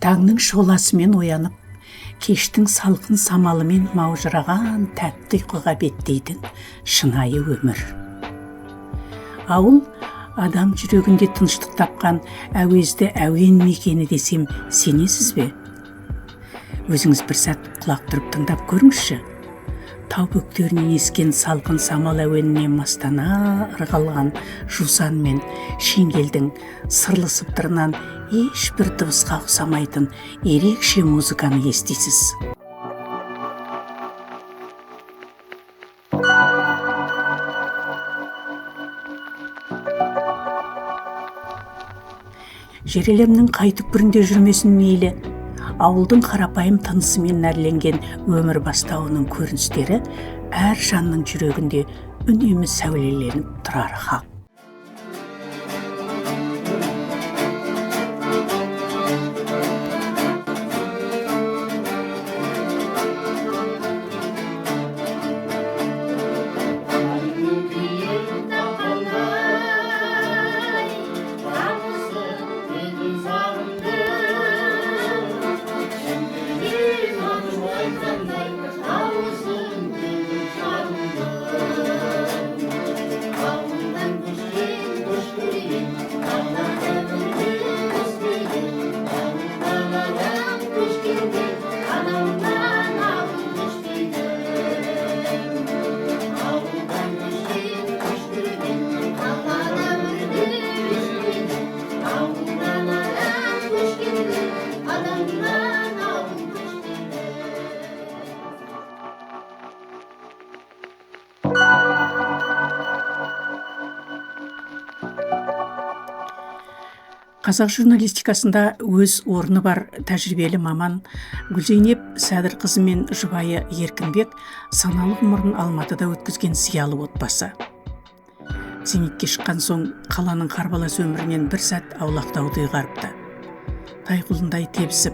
Таңның шоласымен оянып, кештің салқын самалымен маужыраған тәтті ұйқыға беттейтін шынайы өмір. Ауыл адам жүрегінде тыныштық тапқан әуезді әуен мекені десем сенесіз бе? Өзіңіз бір сәт құлақ түріп тыңдап көріңізші. Тау бөктерінен ескен салқын самал әуеніне мастана ырғалған жусан мен шеңгелдің сырлы сыбдырынан ешбір дыбысқа ұқсамайтын ерекше музыканы естисіз. Жер әлемнің қай түкпірінде жүрмесін мейлі, ауылдың қарапайым тынысымен нәрленген өмір бастауының көріністері әр жанның жүрегінде үнемі сәулеленіп тұрары хақ. Қазақ журналистикасында өз орны бар тәжірибелі маман Гүлзейнеп Сәдірқызы мен жұбайы Еркінбек саналы ғұмырын Алматыда өткізген зиялы отбасы. Зейнетке шыққан соң қаланың қарбалас өмірінен бір сәт аулақтауды ұйғарыпты. Тайқұлындай тебісіп,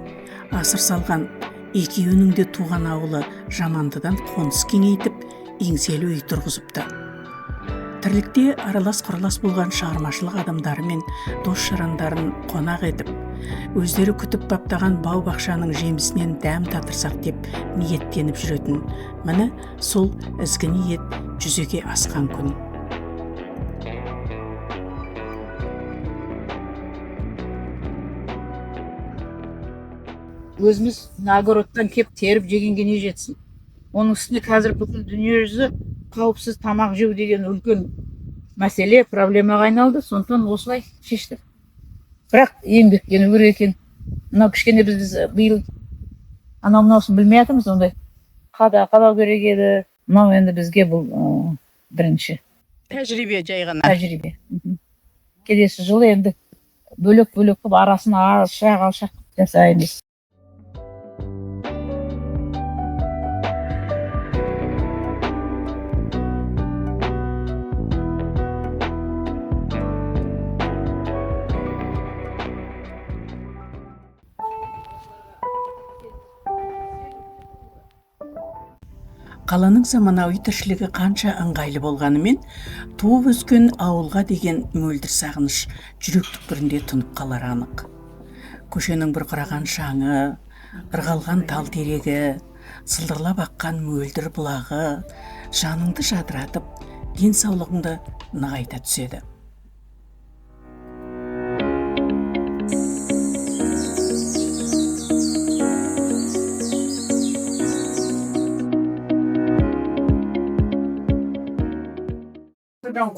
асыр салған екеуінің де туған ауылы Жамандыдан қоныс кеңейтіп, еңселі үй тұрғызыпты. Тірлікте аралас-құралас болған шығармашылық адамдары мен дос-жарандарын қонақ етіп, өздері күтіп баптаған бау-бақшаның жемісінен дәм татырсақ деп ниеттеніп жүретін, міне сол ізгі ниет жүзеге асқан күн. Өзіміз огородтан кеп теріп жегенге не жетсін. Оның үстіне қазір бүкіл дүние жүзі қауіпсіз тамақ жеу деген үлкен мәселе, проблемаға айналды. Сондықтан осылай шештік. Бірақ еңбектену керек екен. Мынау кішкене біз биыл анау-мынаусын білмей жатырмыз, ондай қадау керек еді. Мынау енді бізге бұл бірінші Тәжірибе жай ғана. тәжірибе. Келесі жылы енді бөлек-бөлек қылып арасын алшақ жасаймыз. Қаланың заманауи тіршілігі қанша ыңғайлы болғанымен, туып өскен ауылға деген мөлдір сағыныш жүрек түкпірінде тұнып қалар анық. Көшенің бұрқыраған шаңы, ырғалған тал терегі, сылдырлап аққан мөлдір бұлағы жаныңды жадыратып, денсаулығыңды нығайта түседі.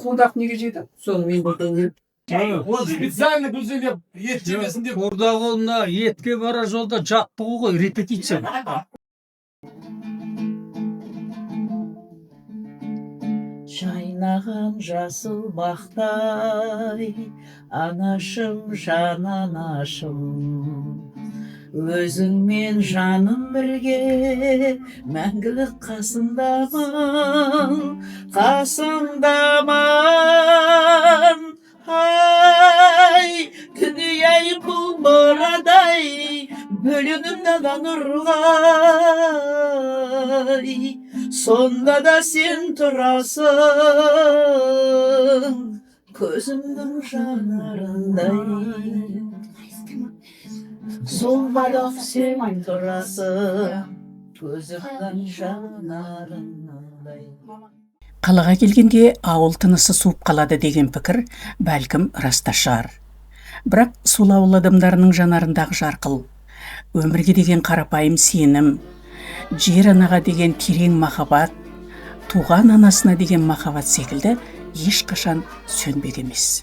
Қуырдақ неге жейді? Соны мен білдім. Ол специально гүлзелеп ет жемесін деп. Қуырдақ олына етке бара жолда жаттығу ғой, репетиция. Жайнаған жасыл бақтай, анашым, жан анашым, өзіңмен жаным бірге, мәңгілік қасыңдаман. Ай, дүние құлбырадай, бөлініп дала нұрғай, сонда да сен тұрасың, көзімнің жанарындай. солмадық сен тұрасың, көзімнің жанарындай. Қалаға келгенде ауыл тынысы суып қалады деген пікір бәлкім раста шығар. Бірақ сол ауыл адамдарының жанарындағы жарқыл, өмірге деген қарапайым сенім, жер анаға деген терең махаббат, туған анасына деген махаббат секілді ешқашан сөнбек емес.